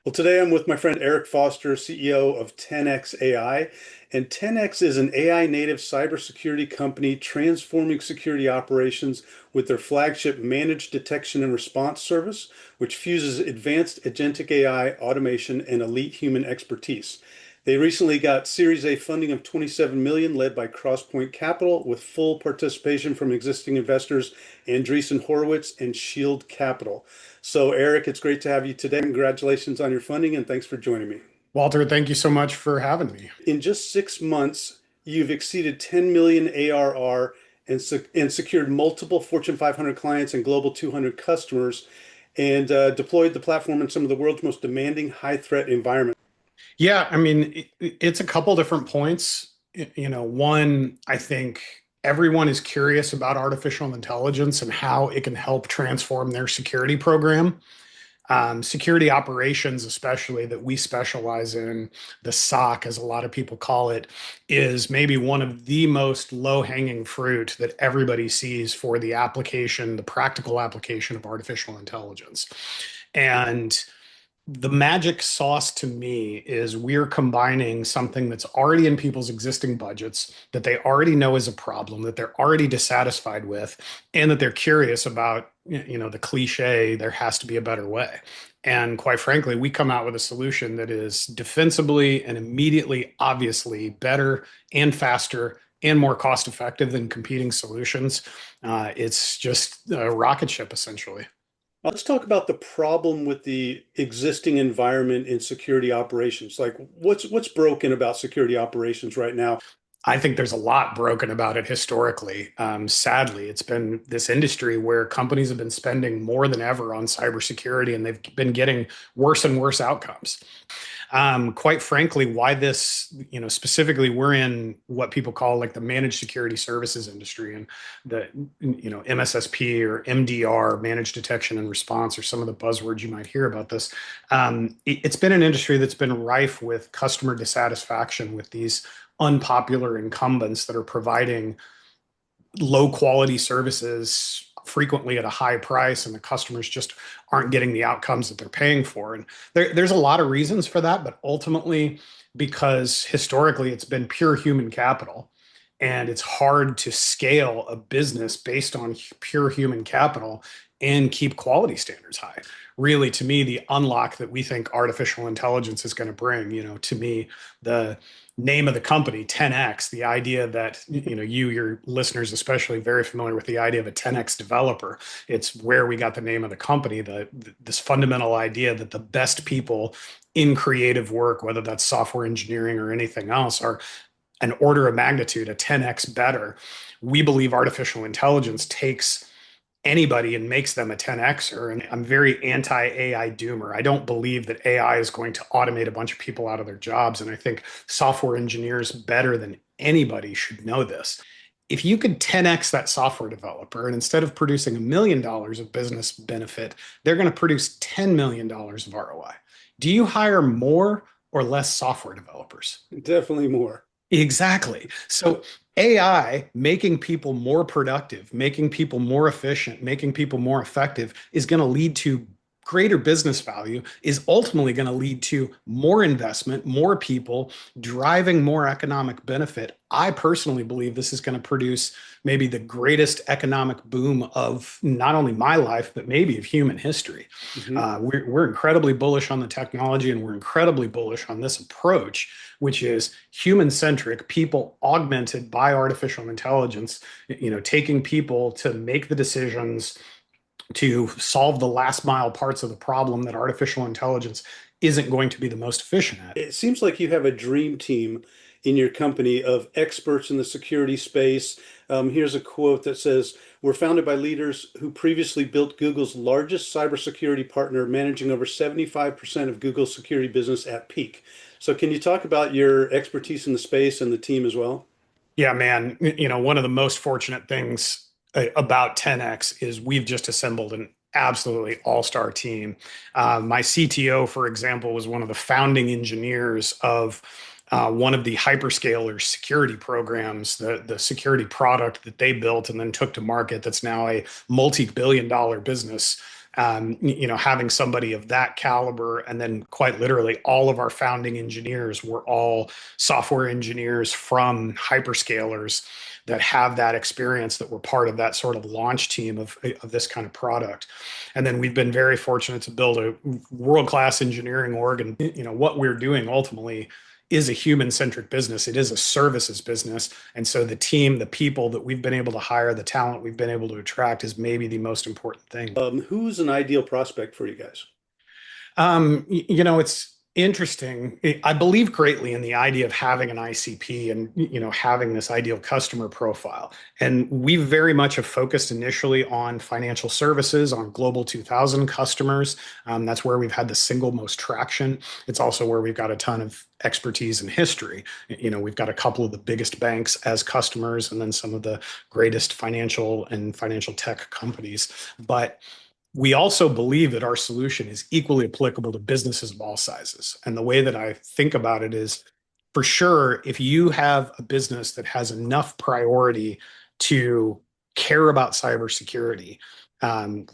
Well, today I'm with my friend Eric Foster, CEO of Tenex.ai. And Tenex is an AI native cybersecurity company transforming security operations with their flagship managed detection and response service, which fuses advanced agentic AI, automation, and elite human expertise. They recently got Series A funding of 27 million, led by Crosspoint Capital, with full participation from existing investors Andreessen Horowitz and Shield Capital. So, Eric, it's great to have you today. Congratulations on your funding and thanks for joining me. Walter, thank you so much for having me. In just 6 months, you've exceeded 10 million ARR and secured multiple Fortune 500 clients and Global 200 customers and deployed the platform in some of the world's most demanding high threat environments. Yeah, I mean, it's a couple different points. One, I think everyone is curious about artificial intelligence and how it can help transform their security program. Security operations, especially that we specialize in, the SOC, as a lot of people call it, is maybe one of the most low-hanging fruit that everybody sees for the application, the practical application of artificial intelligence. And the magic sauce to me is we're combining something that's already in people's existing budgets, that they already know is a problem, that they're already dissatisfied with, and that they're curious about, the cliche, there has to be a better way. And quite frankly, we come out with a solution that is defensibly and immediately, obviously better and faster and more cost effective than competing solutions. It's just a rocket ship, essentially. Let's talk about the problem with the existing environment in security operations. Like what's broken about security operations right now? I think there's a lot broken about it historically. Sadly, it's been this industry where companies have been spending more than ever on cybersecurity, and they've been getting worse and worse outcomes. Quite frankly, why this, specifically, we're in what people call like the managed security services industry, and the, MSSP or MDR, managed detection and response, or some of the buzzwords you might hear about this. It's been an industry that's been rife with customer dissatisfaction with these unpopular incumbents that are providing low quality services frequently at a high price, and the customers just aren't getting the outcomes that they're paying for. And there's a lot of reasons for that, but ultimately, because historically it's been pure human capital, and it's hard to scale a business based on pure human capital and keep quality standards high. Really, to me, the unlock that we think artificial intelligence is going to bring, to me, the name of the company, 10x, the idea that, your listeners, especially, very familiar with the idea of a 10x developer. It's where we got the name of the company, this fundamental idea that the best people in creative work, whether that's software engineering or anything else, are an order of magnitude, a 10x better. We believe artificial intelligence takes anybody and makes them a 10xer. And I'm very anti-AI doomer. I don't believe that AI is going to automate a bunch of people out of their jobs. And I think software engineers better than anybody should know this. If you could 10x that software developer, and instead of producing $1 million of business benefit, they're going to produce $10 million of ROI. Do you hire more or less software developers? Definitely more. Exactly. So AI making people more productive, making people more efficient, making people more effective is going to lead to greater business value, is ultimately going to lead to more investment, more people, driving more economic benefit. I personally believe this is going to produce maybe the greatest economic boom of not only my life, but maybe of human history. Mhm. We're incredibly bullish on the technology, and we're incredibly bullish on this approach, which is human centric, people augmented by artificial intelligence, taking people to make the decisions to solve the last mile parts of the problem that artificial intelligence isn't going to be the most efficient at. It seems like you have a dream team in your company of experts in the security space. Here's a quote that says, "We're founded by leaders who previously built Google's largest cybersecurity partner, managing over 75% of Google's security business at peak." So, can you talk about your expertise in the space and the team as well? Yeah, man, one of the most fortunate things about 10x is we've just assembled an absolutely all-star team. My CTO, for example, was one of the founding engineers of one of the hyperscalers security programs, the security product that they built and then took to market, that's now a multi-billion dollar business. Having somebody of that caliber, and then quite literally all of our founding engineers were all software engineers from hyperscalers that have that experience, that were part of that sort of launch team of this kind of product. And then we've been very fortunate to build a world-class engineering org. And what we're doing ultimately is a human-centric business. It is a services business. And so the team, the people that we've been able to hire, the talent we've been able to attract is maybe the most important thing. Who's an ideal prospect for you guys? It's interesting. I believe greatly in the idea of having an ICP and, having this ideal customer profile. And we very much have focused initially on financial services, on Global 2000 customers. That's where we've had the single most traction. It's also where we've got a ton of expertise and history. We've got a couple of the biggest banks as customers, and then some of the greatest financial and financial tech companies. But we also believe that our solution is equally applicable to businesses of all sizes. And the way that I think about it is, for sure, if you have a business that has enough priority to care about cybersecurity,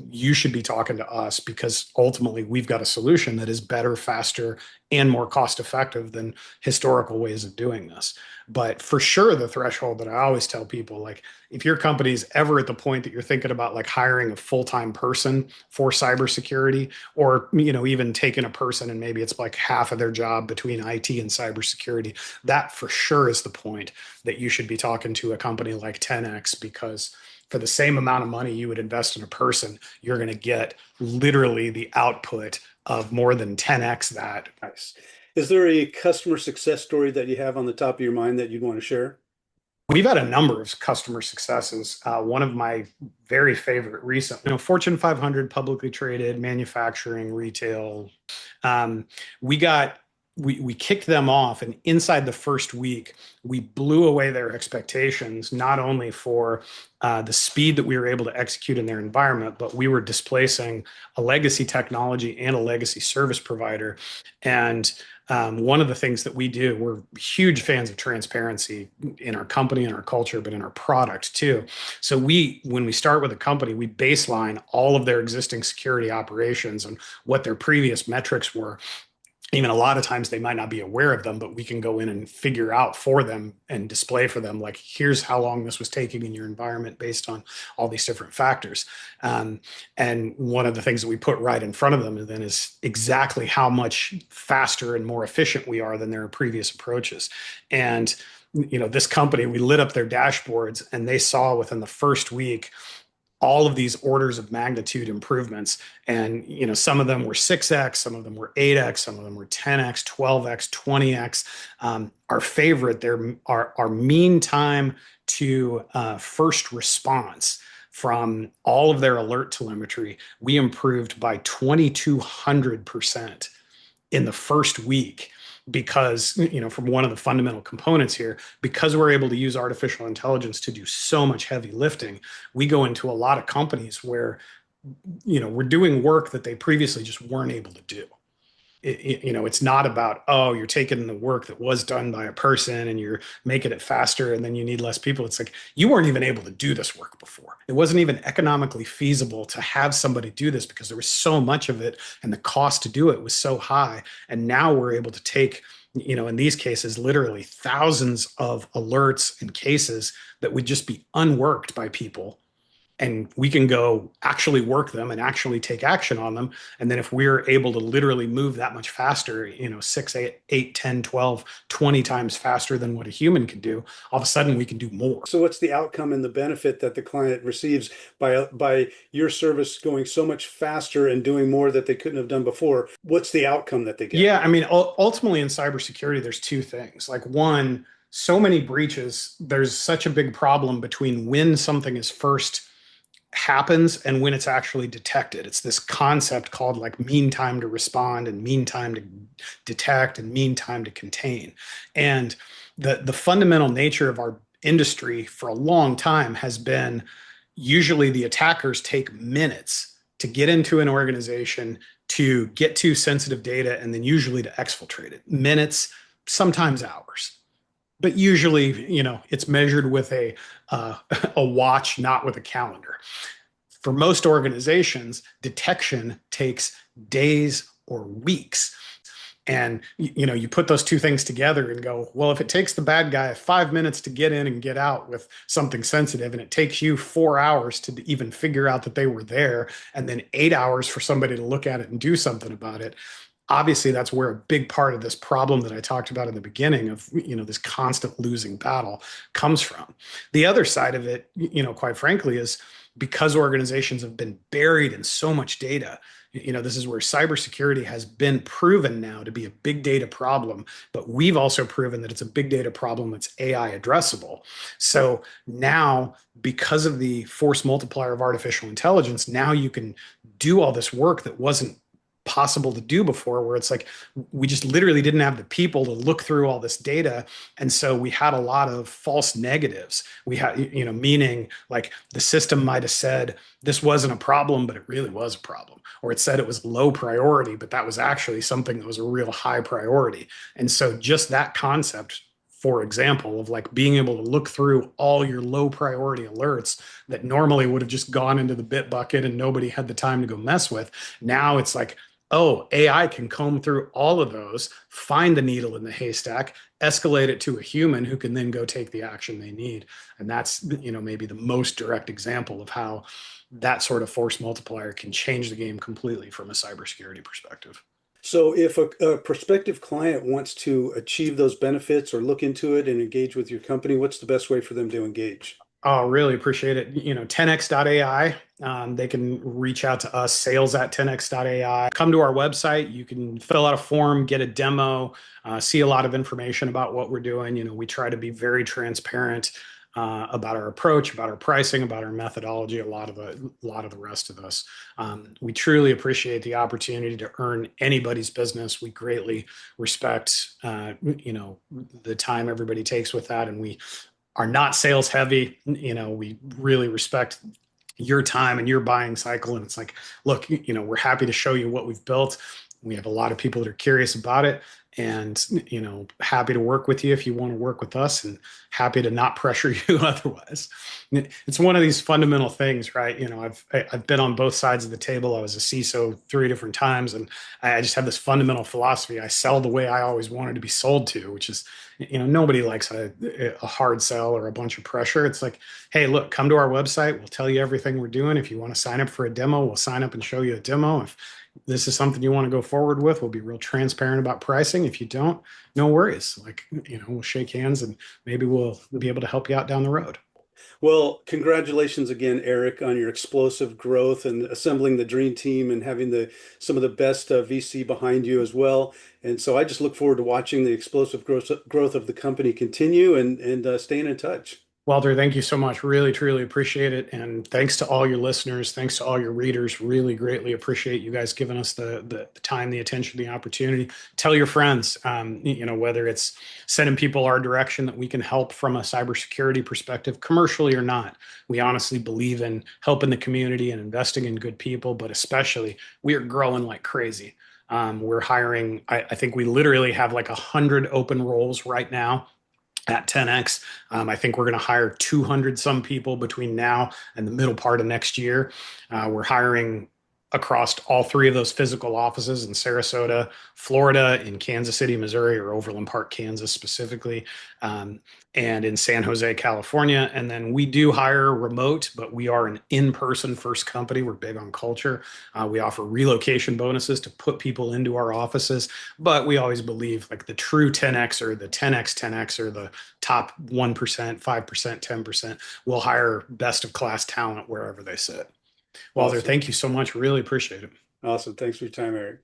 you should be talking to us, because ultimately we've got a solution that is better, faster, and more cost effective than historical ways of doing this. But for sure, the threshold that I always tell people, like, if your company's ever at the point that you're thinking about like hiring a full-time person for cybersecurity, or even taking a person and maybe it's like half of their job between IT and cybersecurity, that for sure is the point that you should be talking to a company like 10x, because for the same amount of money you would invest in a person, you're going to get literally the output of more than 10x that. Nice. Is there a customer success story that you have on the top of your mind that you'd want to share? We've had a number of customer successes. One of my very favorite recent, Fortune 500, publicly traded, manufacturing, retail. Um, we got we kicked them off, and inside the first week, we blew away their expectations, not only for the speed that we were able to execute in their environment, but we were displacing a legacy technology and a legacy service provider. And one of the things that we do, we're huge fans of transparency in our company and our culture, but in our product too. So when we start with a company, we baseline all of their existing security operations and what their previous metrics were. Even a lot of times they might not be aware of them, but we can go in and figure out for them and display for them, like, here's how long this was taking in your environment based on all these different factors. And one of the things that we put right in front of them then is exactly how much faster and more efficient we are than their previous approaches. And this company, we lit up their dashboards, and they saw within the first week all of these orders of magnitude improvements. And, some of them were 6x, some of them were 8x, some of them were 10x, 12x, 20x. Our favorite, our mean time to first response from all of their alert telemetry, we improved by 2,200% in the first week, because from one of the fundamental components here, because we're able to use artificial intelligence to do so much heavy lifting, we go into a lot of companies where we're doing work that they previously just weren't able to do. It's not about, oh, you're taking the work that was done by a person and you're making it faster and then you need less people. It's like, you weren't even able to do this work before. It wasn't even economically feasible to have somebody do this because there was so much of it and the cost to do it was so high. And now we're able to take, in these cases, literally thousands of alerts and cases that would just be unworked by people, and we can go actually work them and actually take action on them. And then if we're able to literally move that much faster, 6, 8, 10, 12, 20 times faster than what a human can do, all of a sudden we can do more. So what's the outcome and the benefit that the client receives by your service going so much faster and doing more that they couldn't have done before? What's the outcome that they get? Yeah, I mean, ultimately in cybersecurity, there's two things. Like, one, so many breaches, there's such a big problem between when something is first happens and when it's actually detected. It's this concept called like mean time to respond and mean time to detect and mean time to contain. And the fundamental nature of our industry for a long time has been, usually the attackers take minutes to get into an organization, to get to sensitive data, and then usually to exfiltrate it. Minutes, sometimes hours. But usually, it's measured with a watch, not with a calendar. For most organizations, detection takes days or weeks. And you put those two things together and go, well, if it takes the bad guy 5 minutes to get in and get out with something sensitive, and it takes you 4 hours to even figure out that they were there, and then 8 hours for somebody to look at it and do something about it, obviously that's where a big part of this problem that I talked about in the beginning of this constant losing battle comes from. The other side of it, quite frankly, is because organizations have been buried in so much data. This is where cybersecurity has been proven now to be a big data problem, but we've also proven that it's a big data problem that's AI addressable. So now, because of the force multiplier of artificial intelligence, now you can do all this work that wasn't possible to do before, where it's like we just literally didn't have the people to look through all this data. And so we had a lot of false negatives. We had, meaning like the system might have said this wasn't a problem, but it really was a problem. Or it said it was low priority, but that was actually something that was a real high priority. And so just that concept, for example, of like being able to look through all your low priority alerts that normally would have just gone into the bit bucket and nobody had the time to go mess with. Now it's like, oh, AI can comb through all of those, find the needle in the haystack, escalate it to a human who can then go take the action they need. And that's, maybe the most direct example of how that sort of force multiplier can change the game completely from a cybersecurity perspective. So if a prospective client wants to achieve those benefits or look into it and engage with your company, what's the best way for them to engage? Oh, really appreciate it. Tenex.ai. They can reach out to us, sales at Tenex.ai. Come to our website. You can fill out a form, get a demo, see a lot of information about what we're doing. We try to be very transparent about our approach, about our pricing, about our methodology, a lot of the rest of this. We truly appreciate the opportunity to earn anybody's business. We greatly respect, the time everybody takes with that, and we are not sales heavy. We really respect your time and your buying cycle. And it's like, look, we're happy to show you what we've built. We have a lot of people that are curious about it, and happy to work with you if you want to work with us, and happy to not pressure you otherwise. It's one of these fundamental things, right? I've been on both sides of the table. I was a CISO 3 different times, and I just have this fundamental philosophy. I sell the way I always wanted to be sold to, which is, nobody likes a hard sell or a bunch of pressure. It's like, hey, look, come to our website. We'll tell you everything we're doing. If you want to sign up for a demo, we'll sign up and show you a demo. If this is something you want to go forward with, we'll be real transparent about pricing. If you don't, no worries. Like, we'll shake hands, and maybe we'll be able to help you out down the road. Well, congratulations again, Eric, on your explosive growth and assembling the dream team and having the some of the best VC behind you as well. And so I just look forward to watching the explosive growth of the company continue and staying in touch. Walter, thank you so much. Really, truly appreciate it. And thanks to all your listeners. Thanks to all your readers. Really greatly appreciate you guys giving us the time, the attention, the opportunity. Tell your friends, whether it's sending people our direction that we can help from a cybersecurity perspective, commercially or not. We honestly believe in helping the community and investing in good people, but especially we are growing like crazy. We're hiring, I think we literally have like 100 open roles right now at 10x. I think we're going to hire 200 some people between now and the middle part of next year. We're hiring across all three of those physical offices in Sarasota, Florida, in Kansas City, Missouri, or Overland Park, Kansas specifically, and in San Jose, California. And then we do hire remote, but we are an in-person first company. We're big on culture. We offer relocation bonuses to put people into our offices, but we always believe like the true 10X or the 10X or the top 1%, 5%, 10% will hire best of class talent wherever they sit. Walter, Awesome. thank you so much. Really appreciate it. Awesome. Thanks for your time, Eric.